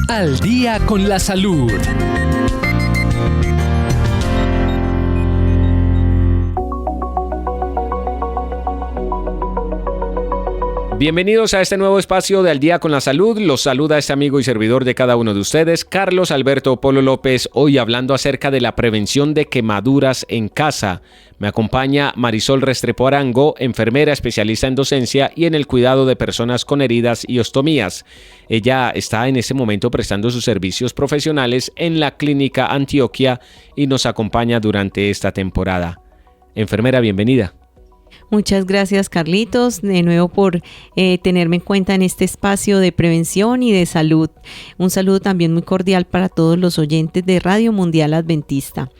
Al día con la salud. Bienvenidos a este nuevo espacio de Al Día con la Salud. Los saluda este amigo y servidor de cada uno de ustedes, Carlos Alberto Polo López, hoy hablando acerca de la prevención de quemaduras en casa. Me acompaña Marisol Restrepo Arango, enfermera especialista en docencia y en el cuidado de personas con heridas y ostomías. Ella está en este momento prestando sus servicios profesionales en la Clínica Antioquia y nos acompaña durante esta temporada. Enfermera, bienvenida. Muchas gracias, Carlitos, de nuevo por tenerme en cuenta en este espacio de prevención y de salud. Un saludo también muy cordial para todos los oyentes de Radio Mundial Adventista.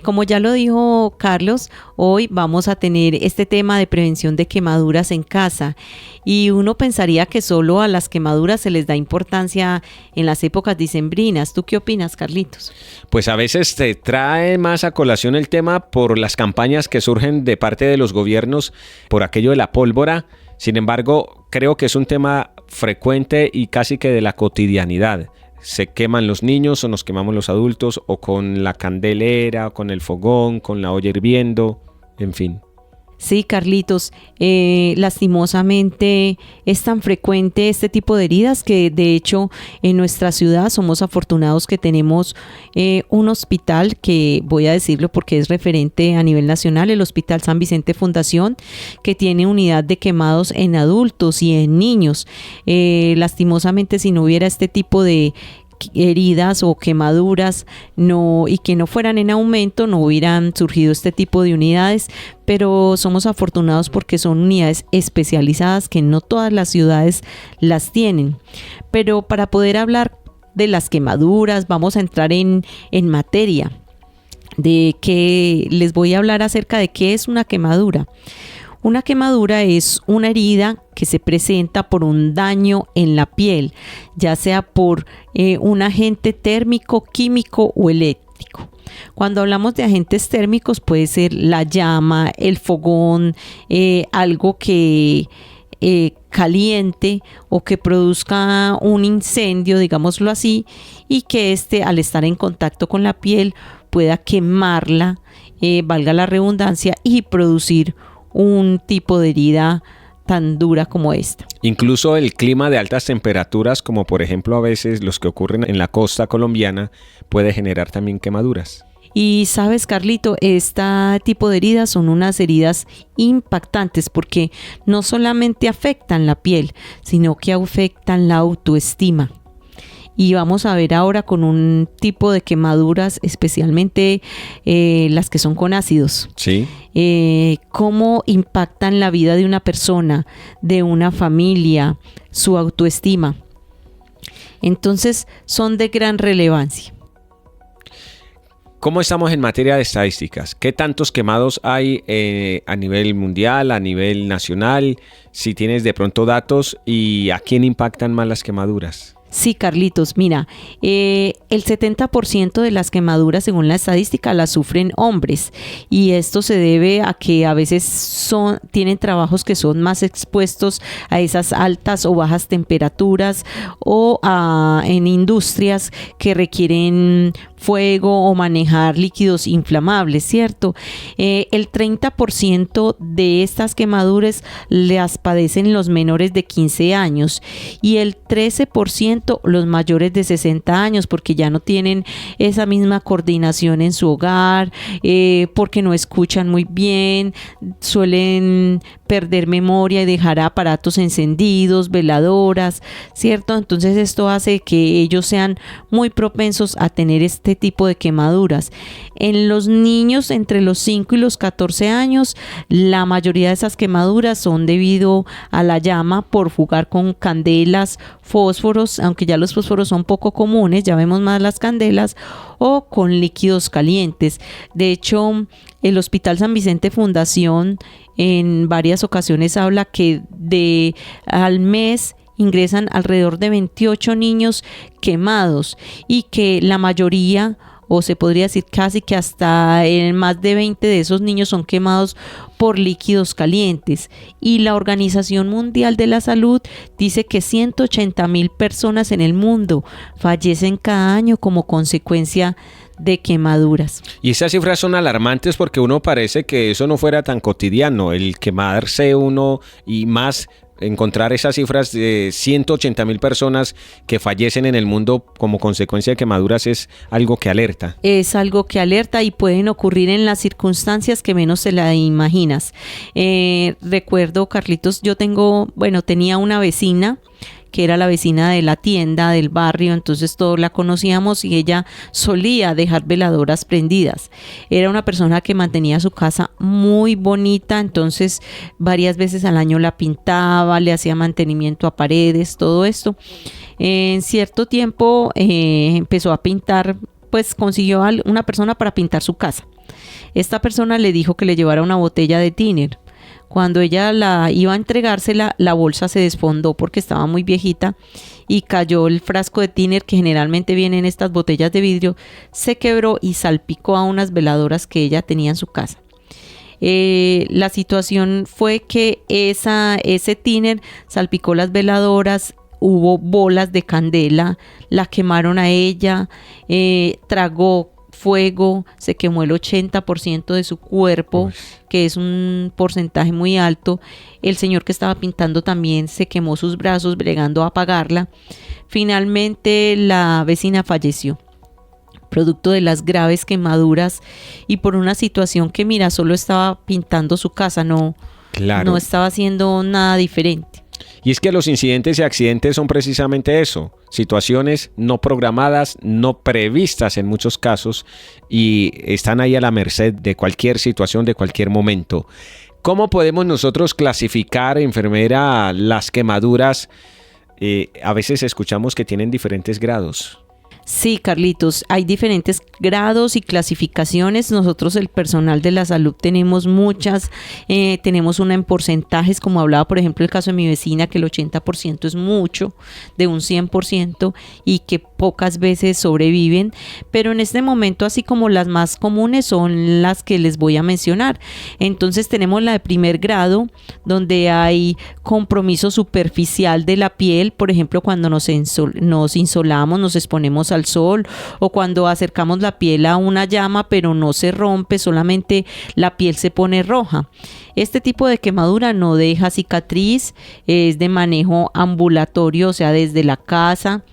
Como ya lo dijo Carlos, hoy vamos a tener este tema de prevención de quemaduras en casa y uno pensaría que solo a las quemaduras se les da importancia en las épocas dicembrinas. ¿Tú qué opinas, Carlitos? Pues a veces te trae más a colación el tema por las campañas que surgen de parte de los gobiernos por aquello de la pólvora. Sin embargo, creo que es un tema frecuente y casi que de la cotidianidad. Se queman los niños o nos quemamos los adultos o con la candelera, o con el fogón, con la olla hirviendo, en fin. Sí, Carlitos, lastimosamente es tan frecuente este tipo de heridas que de hecho en nuestra ciudad somos afortunados que tenemos un hospital que voy a decirlo porque es referente a nivel nacional, el Hospital San Vicente Fundación, que tiene unidad de quemados en adultos y en niños. Lastimosamente, si no hubiera este tipo de heridas o quemaduras y que no fueran en aumento, no hubieran surgido este tipo de unidades, pero somos afortunados porque son unidades especializadas que no todas las ciudades las tienen. Pero para poder hablar de las quemaduras vamos a entrar en materia de que les voy a hablar acerca de qué es una quemadura. Una quemadura es una herida que se presenta por un daño en la piel, ya sea por un agente térmico, químico o eléctrico. Cuando hablamos de agentes térmicos puede ser la llama, el fogón, algo que caliente o que produzca un incendio, digámoslo así, y que al estar en contacto con la piel pueda quemarla, valga la redundancia, y producir un tipo de herida tan dura como esta. Incluso el clima de altas temperaturas, como por ejemplo a veces los que ocurren en la costa colombiana, puede generar también quemaduras. Y sabes, Carlito, este tipo de heridas son unas heridas impactantes porque no solamente afectan la piel, sino que afectan la autoestima. Y vamos a ver ahora con un tipo de quemaduras, especialmente las que son con ácidos. Sí. Cómo impactan la vida de una persona, de una familia, su autoestima. Entonces, son de gran relevancia. ¿Cómo estamos en materia de estadísticas? ¿Qué tantos quemados hay a nivel mundial, a nivel nacional? Si tienes de pronto datos, ¿y a quién impactan más las quemaduras? Sí, Carlitos, mira, el 70% de las quemaduras, según la estadística, las sufren hombres, y esto se debe a que a veces tienen trabajos que son más expuestos a esas altas o bajas temperaturas o en industrias que requieren fuego o manejar líquidos inflamables, ¿cierto? El 30% de estas quemaduras las padecen los menores de 15 años y el 13% los mayores de 60 años, porque ya no tienen esa misma coordinación en su hogar, porque no escuchan muy bien, suelen perder memoria y dejar aparatos encendidos, veladoras, ¿cierto? Entonces esto hace que ellos sean muy propensos a tener este tipo de quemaduras. En los niños entre los 5 y los 14 años, la mayoría de esas quemaduras son debido a la llama por jugar con candelas, fósforos, aunque ya los fósforos son poco comunes, ya vemos más las candelas, o con líquidos calientes. De hecho, el Hospital San Vicente Fundación en varias ocasiones habla que al mes ingresan alrededor de 28 niños quemados y que la mayoría o se podría decir casi que hasta más de 20 de esos niños son quemados por líquidos calientes. Y la Organización Mundial de la Salud dice que 180.000 personas en el mundo fallecen cada año como consecuencia de quemaduras. Y esas cifras son alarmantes porque uno parece que eso no fuera tan cotidiano, el quemarse uno y más encontrar esas cifras de 180.000 personas que fallecen en el mundo como consecuencia de quemaduras es algo que alerta. Es algo que alerta y pueden ocurrir en las circunstancias que menos se la imaginas. Recuerdo, Carlitos, tenía una vecina que era la vecina de la tienda del barrio, entonces todos la conocíamos y ella solía dejar veladoras prendidas. Era una persona que mantenía su casa muy bonita, entonces varias veces al año la pintaba, le hacía mantenimiento a paredes, todo esto. En cierto tiempo empezó a pintar, pues consiguió a una persona para pintar su casa. Esta persona le dijo que le llevara una botella de thinner. Cuando ella la iba a entregársela, la bolsa se desfondó porque estaba muy viejita y cayó el frasco de thinner que generalmente viene en estas botellas de vidrio, se quebró y salpicó a unas veladoras que ella tenía en su casa. La situación fue que ese thinner salpicó las veladoras, hubo bolas de candela, la quemaron a ella, tragó fuego, se quemó el 80% de su cuerpo, que es un porcentaje muy alto. El señor que estaba pintando también se quemó sus brazos bregando a apagarla. Finalmente la vecina falleció, producto de las graves quemaduras y por una situación que, mira, solo estaba pintando su casa, no estaba haciendo nada diferente. Y es que los incidentes y accidentes son precisamente eso, situaciones no programadas, no previstas en muchos casos y están ahí a la merced de cualquier situación, de cualquier momento. ¿Cómo podemos nosotros clasificar, enfermera, las quemaduras? A veces escuchamos que tienen diferentes grados. Sí, Carlitos, hay diferentes grados y clasificaciones. Nosotros, el personal de la salud, tenemos muchas, tenemos una en porcentajes, como hablaba, por ejemplo, el caso de mi vecina, que el 80% es mucho, de un 100%, y que pocas veces sobreviven, pero en este momento, así como las más comunes, son las que les voy a mencionar. Entonces tenemos la de primer grado, donde hay compromiso superficial de la piel, por ejemplo, cuando nos insolamos, nos exponemos al sol, o cuando acercamos la piel a una llama pero no se rompe, solamente la piel se pone roja. Este tipo de quemadura no deja cicatriz, es de manejo ambulatorio, o sea, desde la casa.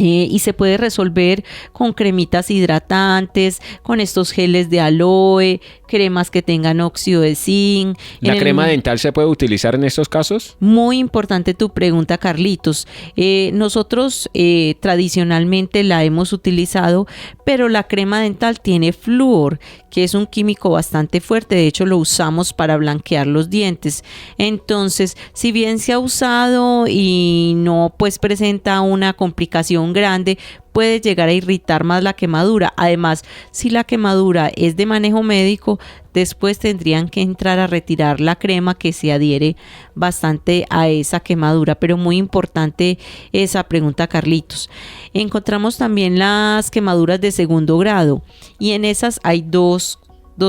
Y se puede resolver con cremitas hidratantes, con estos geles de aloe, cremas que tengan óxido de zinc. ¿La crema dental se puede utilizar en estos casos? Muy importante tu pregunta, Carlitos. Nosotros tradicionalmente la hemos utilizado, pero la crema dental tiene flúor, que es un químico bastante fuerte. De hecho, lo usamos para blanquear los dientes. Entonces, si bien se ha usado y no pues presenta una complicación grande, puede llegar a irritar más la quemadura. Además, si la quemadura es de manejo médico, después tendrían que entrar a retirar la crema que se adhiere bastante a esa quemadura. Pero muy importante esa pregunta, Carlitos. Encontramos también las quemaduras de segundo grado y en esas hay dos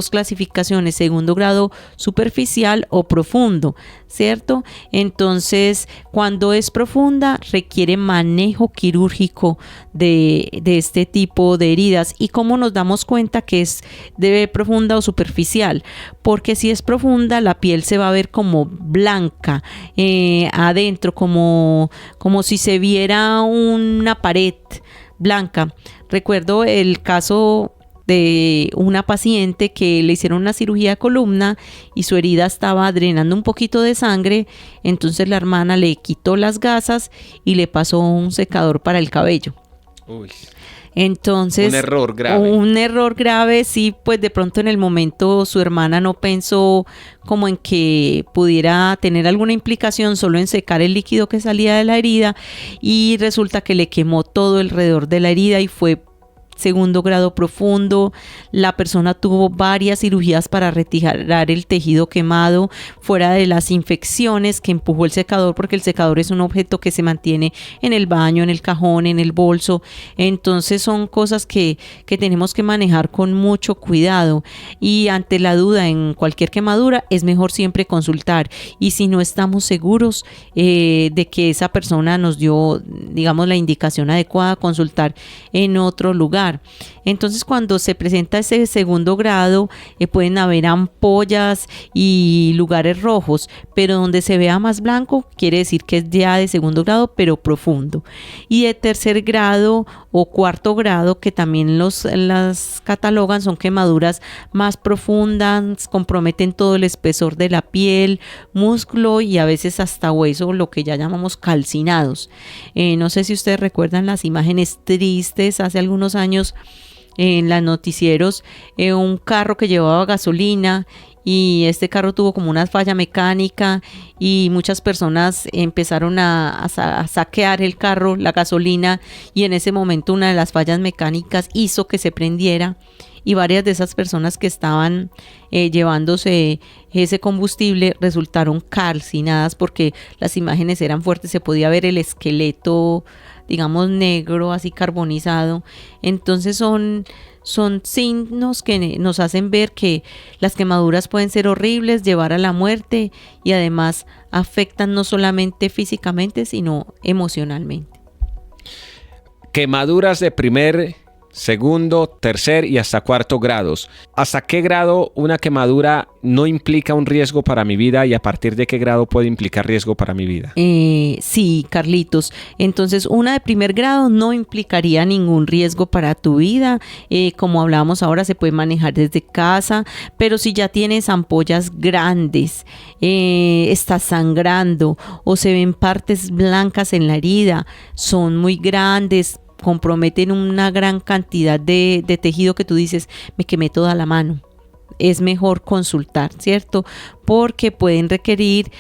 clasificaciones: segundo grado superficial o profundo, ¿cierto? Entonces, cuando es profunda, requiere manejo quirúrgico de este tipo de heridas. ¿Y cómo nos damos cuenta que es de profunda o superficial? Porque si es profunda, la piel se va a ver como blanca adentro, como si se viera una pared blanca. Recuerdo el caso de una paciente que le hicieron una cirugía de columna y su herida estaba drenando un poquito de sangre, entonces la hermana le quitó las gasas y le pasó un secador para el cabello. Uy. Entonces, un error grave, sí, pues de pronto en el momento su hermana no pensó como en que pudiera tener alguna implicación, solo en secar el líquido que salía de la herida, y resulta que le quemó todo alrededor de la herida y fue segundo grado profundo, la persona tuvo varias cirugías para retirar el tejido quemado, fuera de las infecciones que empujó el secador, porque el secador es un objeto que se mantiene en el baño, en el cajón, en el bolso. Entonces son cosas que tenemos que manejar con mucho cuidado, y ante la duda en cualquier quemadura es mejor siempre consultar, y si no estamos seguros de que esa persona nos dio, digamos, la indicación adecuada, consultar en otro lugar. Entonces, cuando se presenta ese segundo grado, pueden haber ampollas y lugares rojos, pero donde se vea más blanco quiere decir que es ya de segundo grado, pero profundo. Y de tercer grado o cuarto grado, que también las catalogan, son quemaduras más profundas, comprometen todo el espesor de la piel, músculo y a veces hasta hueso, lo que ya llamamos calcinados. No sé si ustedes recuerdan las imágenes tristes hace algunos años en los noticieros, un carro que llevaba gasolina, y este carro tuvo como una falla mecánica y muchas personas empezaron a saquear el carro, la gasolina, y en ese momento una de las fallas mecánicas hizo que se prendiera, y varias de esas personas que estaban llevándose ese combustible resultaron calcinadas porque las imágenes eran fuertes, se podía ver el esqueleto, digamos, negro, así carbonizado. Entonces son signos que nos hacen ver que las quemaduras pueden ser horribles, llevar a la muerte, y además afectan no solamente físicamente, sino emocionalmente. Quemaduras de primer, segundo, tercer y hasta cuarto grados. ¿Hasta qué grado una quemadura no implica un riesgo para mi vida, y a partir de qué grado puede implicar riesgo para mi vida? Sí, Carlitos. Entonces, una de primer grado no implicaría ningún riesgo para tu vida. Como hablábamos ahora, se puede manejar desde casa, pero si ya tienes ampollas grandes, estás sangrando o se ven partes blancas en la herida, son muy grandes, comprometen una gran cantidad de tejido que tú dices, me quemé toda la mano, es mejor consultar, ¿cierto? Porque pueden requerir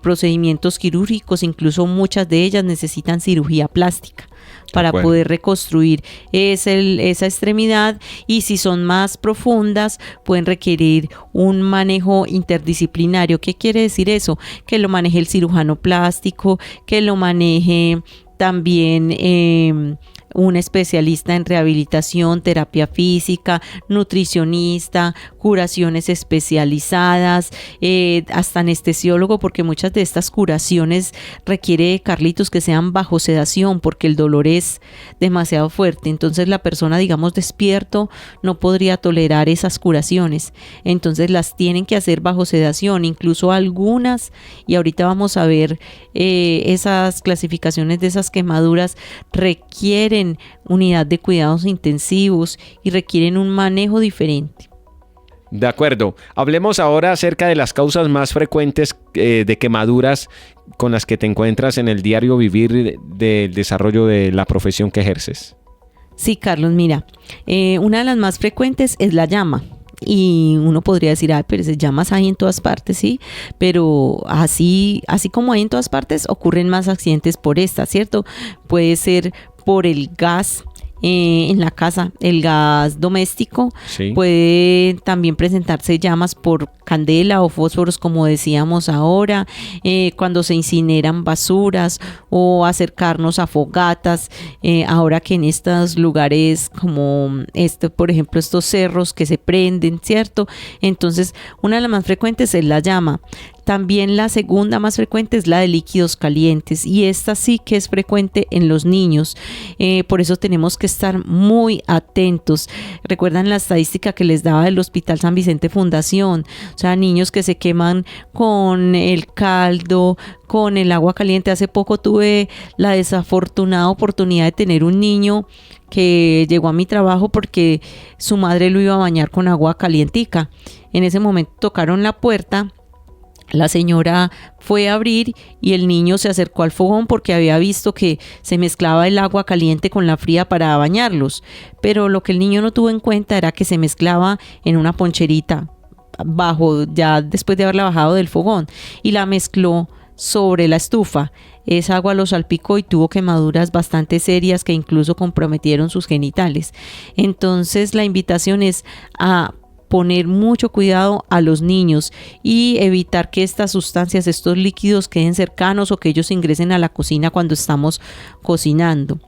procedimientos quirúrgicos, incluso muchas de ellas necesitan cirugía plástica para poder reconstruir esa extremidad, y si son más profundas pueden requerir un manejo interdisciplinario. ¿Qué quiere decir eso? Que lo maneje el cirujano plástico, que lo maneje también un especialista en rehabilitación, terapia física, nutricionista, curaciones especializadas, hasta anestesiólogo, porque muchas de estas curaciones requiere, Carlitos, que sean bajo sedación porque el dolor es demasiado fuerte. Entonces la persona, digamos, despierto no podría tolerar esas curaciones. Entonces las tienen que hacer bajo sedación, incluso algunas, y ahorita vamos a ver esas clasificaciones de esas quemaduras, requieren unidad de cuidados intensivos y requieren un manejo diferente. De acuerdo. Hablemos ahora acerca de las causas más frecuentes de quemaduras con las que te encuentras en el diario vivir del desarrollo de la profesión que ejerces. Sí, Carlos, mira, una de las más frecuentes es la llama. Y uno podría decir, pero esas llamas hay en todas partes, sí, pero así como hay en todas partes, ocurren más accidentes por esta, ¿cierto? Puede ser por el gas en la casa, el gas doméstico, sí. Puede también presentarse llamas por candela o fósforos, como decíamos ahora, cuando se incineran basuras o acercarnos a fogatas, ahora que en estos lugares como por ejemplo, estos cerros que se prenden, ¿cierto? Entonces, una de las más frecuentes es la llama. También la segunda más frecuente es la de líquidos calientes, y esta sí que es frecuente en los niños. Por eso tenemos que estar muy atentos. ¿Recuerdan la estadística que les daba del Hospital San Vicente Fundación? O sea, niños que se queman con el caldo, con el agua caliente. Hace poco tuve la desafortunada oportunidad de tener un niño que llegó a mi trabajo porque su madre lo iba a bañar con agua calientica. En ese momento tocaron la puerta. La señora fue a abrir y el niño se acercó al fogón porque había visto que se mezclaba el agua caliente con la fría para bañarlos. Pero lo que el niño no tuvo en cuenta era que se mezclaba en una poncherita ya después de haberla bajado del fogón, y la mezcló sobre la estufa. esa agua lo salpicó y tuvo quemaduras bastante serias que incluso comprometieron sus genitales. Entonces la invitación es a poner mucho cuidado a los niños y evitar que estas sustancias, estos líquidos queden cercanos o que ellos ingresen a la cocina cuando estamos cocinando.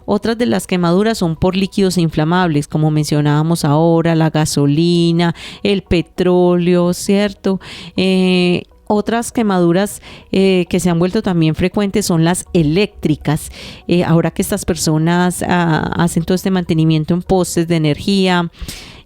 Otras de las quemaduras son por líquidos inflamables, como mencionábamos ahora, la gasolina, el petróleo, ¿cierto? Otras quemaduras que se han vuelto también frecuentes son las eléctricas. Ahora que estas personas hacen todo este mantenimiento en postes de energía,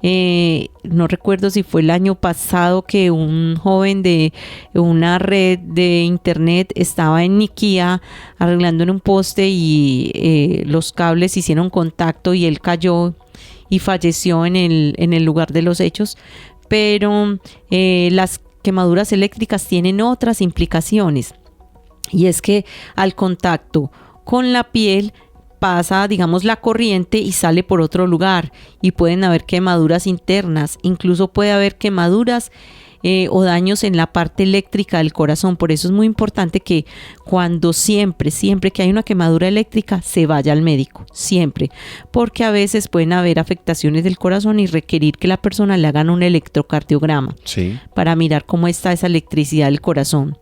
no recuerdo si fue el año pasado que un joven de una red de internet estaba en Niquía arreglando en un poste y los cables hicieron contacto y él cayó y falleció en el lugar de los hechos. Pero las quemaduras eléctricas tienen otras implicaciones, y es que al contacto con la piel pasa, digamos, la corriente y sale por otro lugar, y pueden haber quemaduras internas, incluso puede haber quemaduras o daños en la parte eléctrica del corazón. Por eso es muy importante que cuando siempre que hay una quemadura eléctrica se vaya al médico, siempre, porque a veces pueden haber afectaciones del corazón y requerir que la persona le hagan un electrocardiograma, sí, para mirar cómo está esa electricidad del corazón.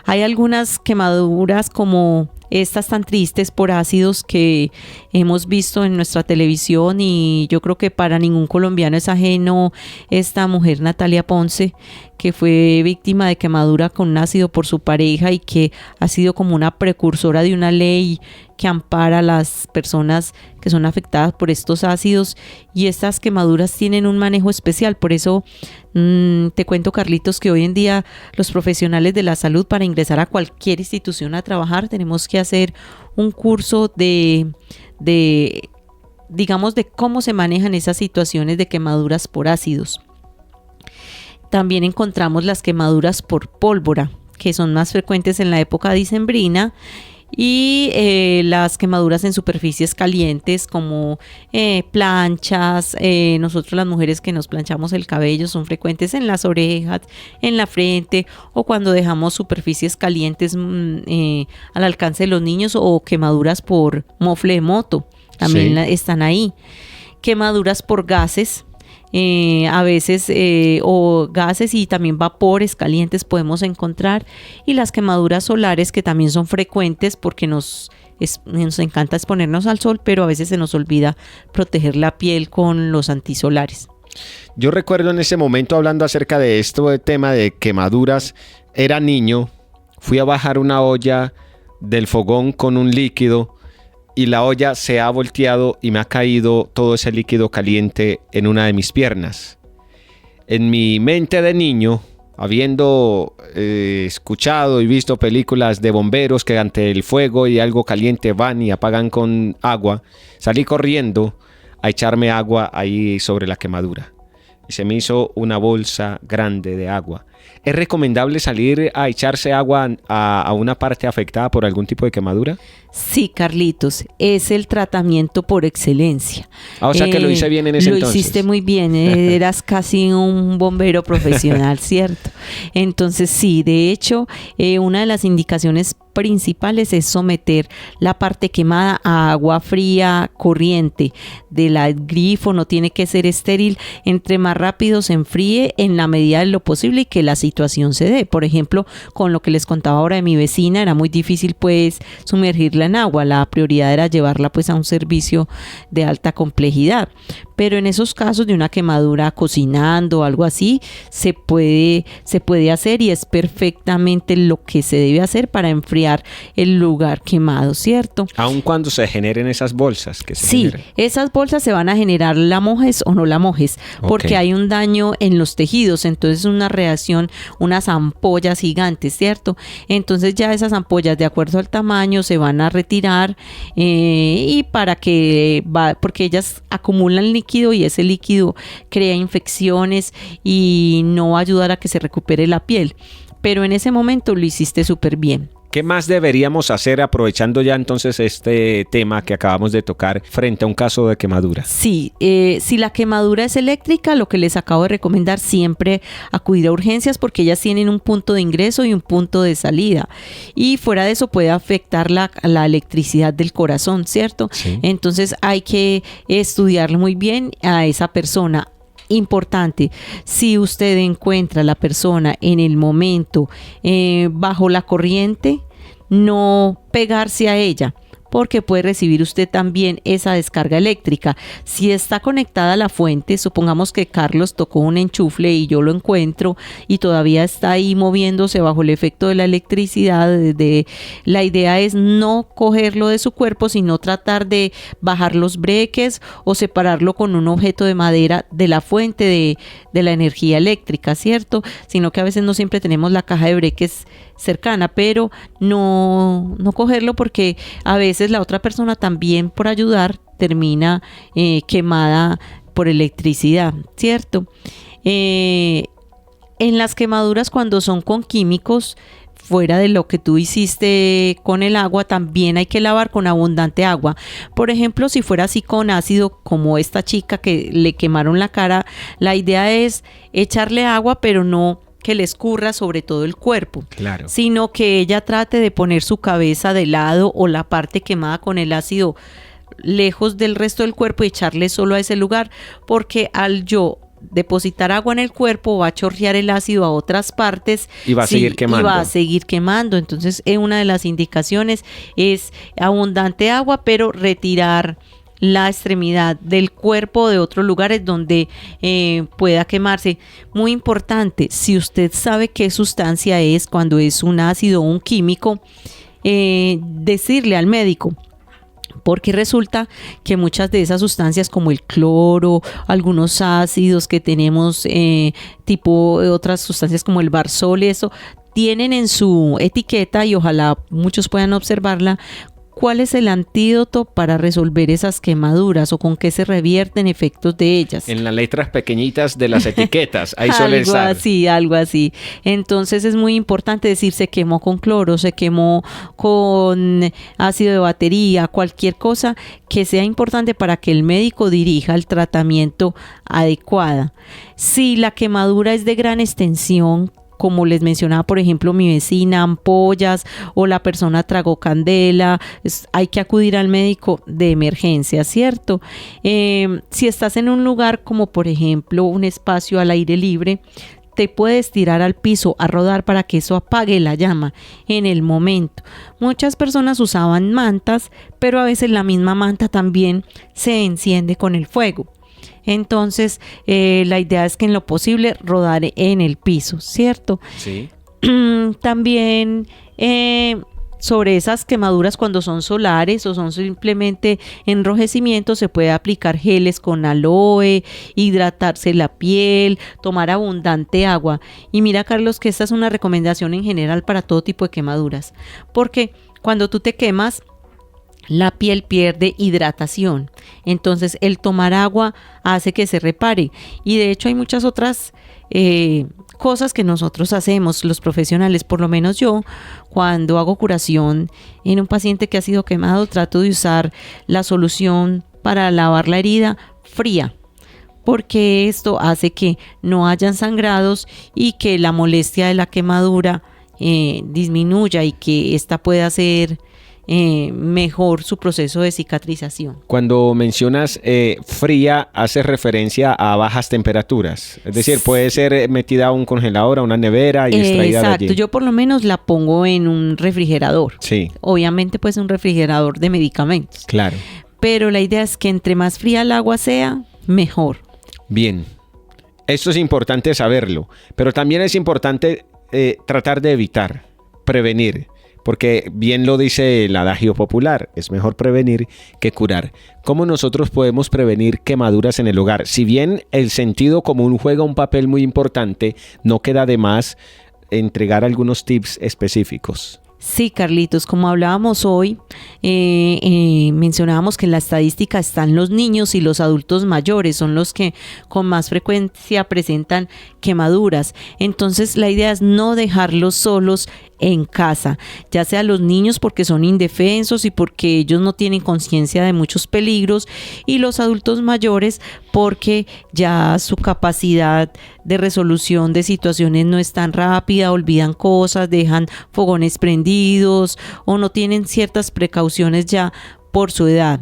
Hay algunas quemaduras como estas tan tristes por ácidos que hemos visto en nuestra televisión, y yo creo que para ningún colombiano es ajeno esta mujer Natalia Ponce, que fue víctima de quemadura con ácido por su pareja y que ha sido como una precursora de una ley que ampara a las personas que son afectadas por estos ácidos, y estas quemaduras tienen un manejo especial. Por eso te cuento, Carlitos, que hoy en día los profesionales de la salud, para ingresar a cualquier institución a trabajar, tenemos que hacer un curso de digamos, de cómo se manejan esas situaciones de quemaduras por ácidos. También encontramos las quemaduras por pólvora, que son más frecuentes en la época dicembrina, y las quemaduras en superficies calientes como planchas. Nosotros las mujeres que nos planchamos el cabello son frecuentes en las orejas, en la frente, o cuando dejamos superficies calientes al alcance de los niños, o quemaduras por mofle de moto, también sí, están ahí. Quemaduras por gases. A veces o gases y también vapores calientes podemos encontrar, y las quemaduras solares, que también son frecuentes porque nos encanta exponernos al sol, pero a veces se nos olvida proteger la piel con los antisolares. Yo recuerdo en ese momento, hablando acerca de esto, de tema de quemaduras, era niño, fui a bajar una olla del fogón con un líquido, y la olla se ha volteado y me ha caído todo ese líquido caliente en una de mis piernas. En mi mente de niño, habiendo escuchado y visto películas de bomberos que ante el fuego y algo caliente van y apagan con agua, salí corriendo a echarme agua ahí sobre la quemadura. Y se me hizo una bolsa grande de agua. ¿Es recomendable salir a echarse agua a una parte afectada por algún tipo de quemadura? Sí, Carlitos, es el tratamiento por excelencia. O sea que lo hice bien en ese entonces. Lo hiciste muy bien, eras casi un bombero profesional, ¿cierto? Entonces sí, de hecho, una de las indicaciones principales es someter la parte quemada a agua fría corriente del grifo. No tiene que ser estéril. Entre más rápido se enfríe, en la medida de lo posible, y que la situación se dé. Por ejemplo, con lo que les contaba ahora de mi vecina, era muy difícil pues sumergirla en agua. La prioridad era llevarla pues a un servicio de alta complejidad. Pero en esos casos de una quemadura cocinando o algo así, se puede hacer, y es perfectamente lo que se debe hacer para enfriar el lugar quemado, ¿cierto? Aun cuando se generen esas bolsas que se Sí, generen. esas bolsas se van a generar, la mojes o no la mojes, porque hay un daño en los tejidos. Entonces una reacción, unas ampollas gigantes, ¿cierto? Entonces ya esas ampollas, de acuerdo al tamaño, se van a retirar, y porque ellas acumulan líquido, y ese líquido crea infecciones y no va a ayudar a que se recupere la piel. Pero en ese momento lo hiciste súper bien. ¿Qué más deberíamos hacer aprovechando ya entonces este tema que acabamos de tocar frente a un caso de quemadura? Sí, si la quemadura es eléctrica, lo que les acabo de recomendar, siempre acudir a urgencias porque ellas tienen un punto de ingreso y un punto de salida. Y fuera de eso puede afectar la electricidad del corazón, ¿cierto? Sí. Entonces hay que estudiarle muy bien a esa persona. Importante, si usted encuentra a la persona en el momento bajo la corriente, no pegarse a ella, porque puede recibir usted también esa descarga eléctrica. Si está conectada a la fuente, supongamos que Carlos tocó un enchufle y yo lo encuentro y todavía está ahí moviéndose bajo el efecto de la electricidad, la idea es no cogerlo de su cuerpo, sino tratar de bajar los breques o separarlo con un objeto de madera de la fuente de la energía eléctrica, ¿cierto? Sino que a veces no siempre tenemos la caja de breques cercana, pero no cogerlo porque a veces la otra persona también por ayudar termina quemada por electricidad, ¿cierto? En las quemaduras cuando son con químicos, fuera de lo que tú hiciste con el agua, también hay que lavar con abundante agua. Por ejemplo, si fuera así con ácido, como esta chica que le quemaron la cara, la idea es echarle agua, pero no que le escurra sobre todo el cuerpo, Claro. sino que ella trate de poner su cabeza de lado o la parte quemada con el ácido lejos del resto del cuerpo y echarle solo a ese lugar, porque al yo depositar agua en el cuerpo va a chorrear el ácido a otras partes Y va a seguir quemando. y va a seguir quemando. Entonces una de las indicaciones es abundante agua, pero retirar la extremidad del cuerpo de otros lugares donde pueda quemarse. Muy importante, si usted sabe qué sustancia es, cuando es un ácido o un químico, decirle al médico, porque resulta que muchas de esas sustancias como el cloro, algunos ácidos que tenemos, tipo otras sustancias como el barsol, eso tienen en su etiqueta, y ojalá muchos puedan observarla, cuál es el antídoto para resolver esas quemaduras o con qué se revierten efectos de ellas. En las letras pequeñitas de las etiquetas, ahí suele estar. Algo así. Entonces es muy importante decir, se quemó con cloro, se quemó con ácido de batería, cualquier cosa que sea importante para que el médico dirija el tratamiento adecuado. Si la quemadura es de gran extensión, como les mencionaba, por ejemplo, mi vecina, ampollas, o la persona tragó candela, hay que acudir al médico de emergencia, ¿cierto? Si estás en un lugar como por ejemplo un espacio al aire libre, te puedes tirar al piso a rodar para que eso apague la llama en el momento. Muchas personas usaban mantas, pero a veces la misma manta también se enciende con el fuego. Entonces, la idea es que en lo posible rodar en el piso, ¿cierto? Sí. También sobre esas quemaduras cuando son solares o son simplemente enrojecimientos, se puede aplicar geles con aloe, hidratarse la piel, tomar abundante agua. Y mira, Carlos, que esta es una recomendación en general para todo tipo de quemaduras, porque cuando tú te quemas, la piel pierde hidratación, entonces el tomar agua hace que se repare, y de hecho hay muchas otras cosas que nosotros hacemos, los profesionales, por lo menos yo, cuando hago curación en un paciente que ha sido quemado, trato de usar la solución para lavar la herida fría, porque esto hace que no hayan sangrados y que la molestia de la quemadura disminuya y que esta pueda ser mejor su proceso de cicatrización. Cuando mencionas fría, hace referencia a bajas temperaturas. Es decir, puede ser metida a un congelador, a una nevera y extraída de allí. Exacto, yo por lo menos la pongo en un refrigerador. Sí. Obviamente pues un refrigerador de medicamentos. Claro. Pero la idea es que entre más fría el agua sea, mejor. Bien. Esto es importante saberlo, pero también es importante tratar de evitar, prevenir. Porque bien lo dice el adagio popular, es mejor prevenir que curar. ¿Cómo nosotros podemos prevenir quemaduras en el hogar? Si bien el sentido común juega un papel muy importante, no queda de más entregar algunos tips específicos. Sí, Carlitos, como hablábamos hoy, mencionábamos que en la estadística están los niños y los adultos mayores, son los que con más frecuencia presentan quemaduras. Entonces la idea es no dejarlos solos en casa, ya sea los niños porque son indefensos y porque ellos no tienen conciencia de muchos peligros, y los adultos mayores porque ya su capacidad de resolución de situaciones no es tan rápida, olvidan cosas, dejan fogones prendidos o no tienen ciertas precauciones ya por su edad.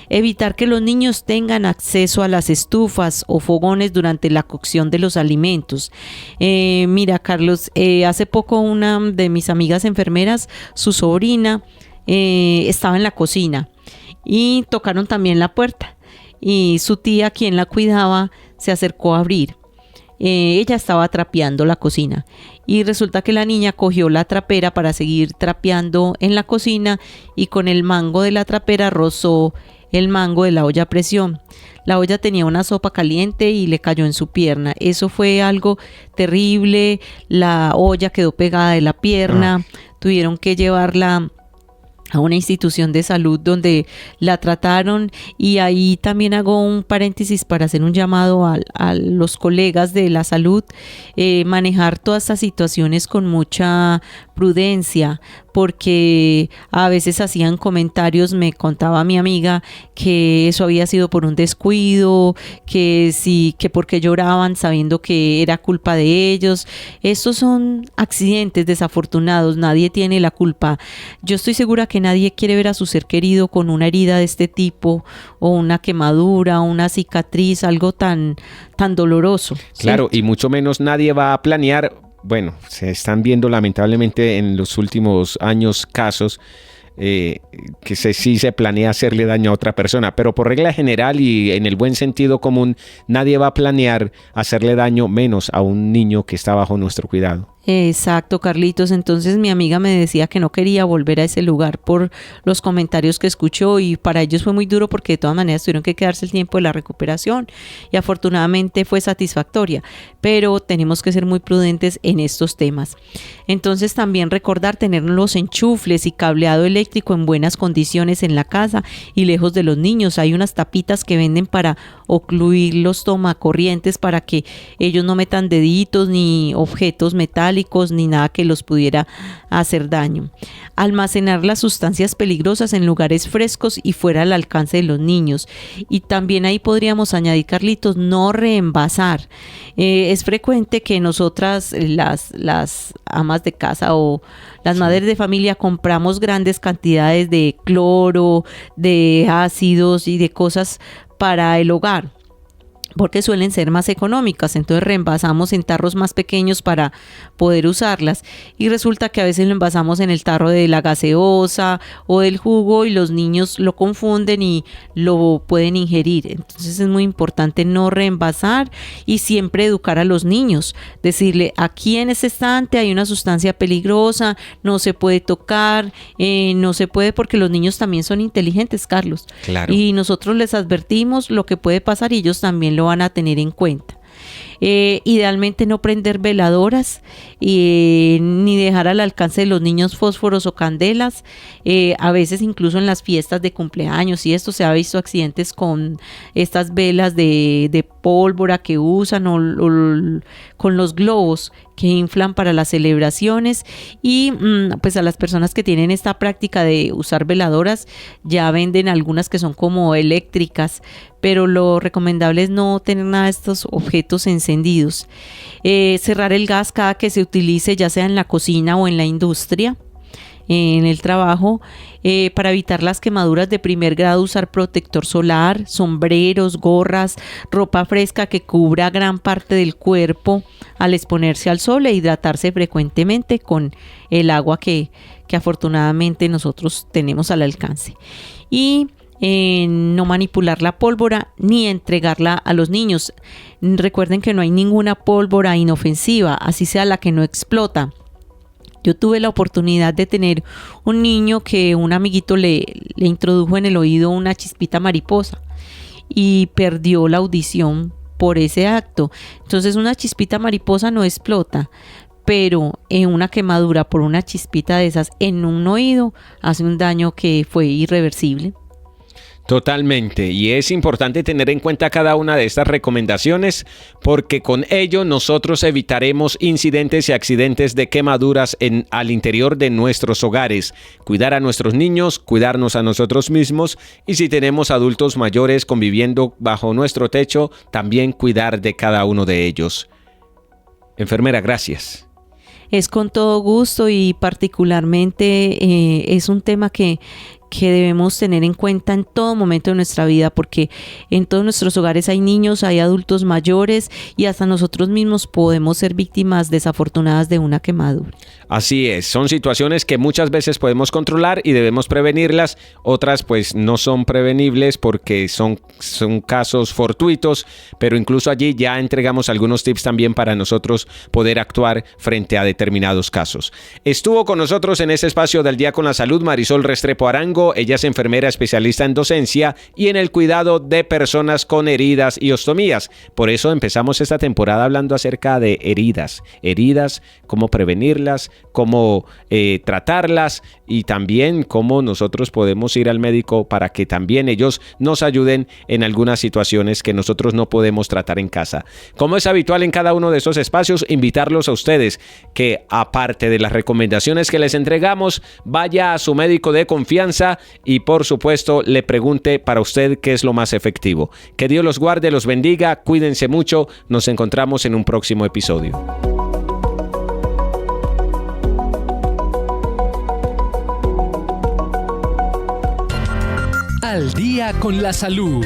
Evitar que los niños tengan acceso a las estufas o fogones durante la cocción de los alimentos. Mira, Carlos, hace poco una de mis amigas enfermeras, su sobrina, estaba en la cocina y tocaron también la puerta y su tía, quien la cuidaba, se acercó a abrir. Ella estaba trapeando la cocina y resulta que la niña cogió la trapera para seguir trapeando en la cocina y con el mango de la trapera rozó el mango de la olla a presión. La olla tenía una sopa caliente y le cayó en su pierna. Eso fue algo terrible. La olla quedó pegada de la pierna. Tuvieron que llevarla a una institución de salud donde la trataron, y ahí también hago un paréntesis para hacer un llamado a los colegas de la salud, manejar todas estas situaciones con mucha prudencia, porque a veces hacían comentarios, me contaba mi amiga que eso había sido por un descuido, que sí, que porque lloraban sabiendo que era culpa de ellos. Estos son accidentes desafortunados, nadie tiene la culpa. Yo estoy segura que nadie quiere ver a su ser querido con una herida de este tipo, o una quemadura, una cicatriz, algo tan doloroso. Claro, ¿sí? Y mucho menos nadie va a planear. Bueno, se están viendo lamentablemente en los últimos años casos sí se planea hacerle daño a otra persona, pero por regla general y en el buen sentido común, nadie va a planear hacerle daño, menos a un niño que está bajo nuestro cuidado. Exacto, Carlitos. Entonces mi amiga me decía que no quería volver a ese lugar por los comentarios que escuchó, y para ellos fue muy duro porque de todas maneras tuvieron que quedarse el tiempo de la recuperación, y afortunadamente fue satisfactoria, pero tenemos que ser muy prudentes en estos temas. Entonces también recordar tener los enchufles y cableado eléctrico en buenas condiciones en la casa y lejos de los niños. Hay unas tapitas que venden para ocluir los tomacorrientes para que ellos no metan deditos ni objetos metálicos ni nada que los pudiera hacer daño. Almacenar las sustancias peligrosas en lugares frescos y fuera al alcance de los niños. Y también ahí podríamos añadir, Carlitos, no reenvasar. Es frecuente que nosotras, las amas de casa o las madres de familia, compramos grandes cantidades de cloro, de ácidos y de cosas para el hogar, porque suelen ser más económicas. Entonces reenvasamos en tarros más pequeños para poder usarlas, y resulta que a veces lo envasamos en el tarro de la gaseosa o del jugo y los niños lo confunden y lo pueden ingerir. Entonces es muy importante no reenvasar y siempre educar a los niños, decirle: aquí en ese estante hay una sustancia peligrosa, no se puede tocar, no se puede, porque los niños también son inteligentes, Carlos. Claro. Y nosotros les advertimos lo que puede pasar y ellos también lo van a tener en cuenta. Idealmente no prender veladoras ni dejar al alcance de los niños fósforos o candelas. A veces incluso en las fiestas de cumpleaños y esto se ha visto accidentes con estas velas de pólvora que usan o con los globos que inflan para las celebraciones. Y pues a las personas que tienen esta práctica de usar veladoras, ya venden algunas que son como eléctricas, pero lo recomendable es no tener nada de estos objetos encendidos. Cerrar el gas cada que se utilice, ya sea en la cocina o en la industria, en el trabajo. Para evitar las quemaduras de primer grado, usar protector solar, sombreros, gorras, ropa fresca que cubra gran parte del cuerpo al exponerse al sol, e hidratarse frecuentemente con el agua que afortunadamente nosotros tenemos al alcance. Y no manipular la pólvora ni entregarla a los niños. Recuerden que no hay ninguna pólvora inofensiva, así sea la que no explota. Yo tuve la oportunidad de tener un niño que un amiguito le introdujo en el oído una chispita mariposa y perdió la audición por ese acto. Entonces una chispita mariposa no explota, pero en una quemadura por una chispita de esas en un oído hace un daño que fue irreversible. Totalmente, y es importante tener en cuenta cada una de estas recomendaciones porque con ello nosotros evitaremos incidentes y accidentes de quemaduras al interior de nuestros hogares, cuidar a nuestros niños, cuidarnos a nosotros mismos y si tenemos adultos mayores conviviendo bajo nuestro techo, también cuidar de cada uno de ellos. Enfermera, gracias. Es con todo gusto y particularmente es un tema que debemos tener en cuenta en todo momento de nuestra vida, porque en todos nuestros hogares hay niños, hay adultos mayores y hasta nosotros mismos podemos ser víctimas desafortunadas de una quemadura. Así es, son situaciones que muchas veces podemos controlar y debemos prevenirlas, otras pues no son prevenibles porque son casos fortuitos, pero incluso allí ya entregamos algunos tips también para nosotros poder actuar frente a determinados casos. Estuvo con nosotros en este espacio del Día con la Salud Marisol Restrepo Arango. Ella es enfermera especialista en docencia y en el cuidado de personas con heridas y ostomías. Por eso empezamos esta temporada hablando acerca de heridas, cómo prevenirlas, cómo tratarlas y también cómo nosotros podemos ir al médico para que también ellos nos ayuden en algunas situaciones que nosotros no podemos tratar en casa. Como es habitual en cada uno de estos espacios, invitarlos a ustedes que aparte de las recomendaciones que les entregamos, vaya a su médico de confianza y por supuesto le pregunte para usted qué es lo más efectivo. Que Dios los guarde, los bendiga, cuídense mucho, nos encontramos en un próximo episodio. Al día con la salud.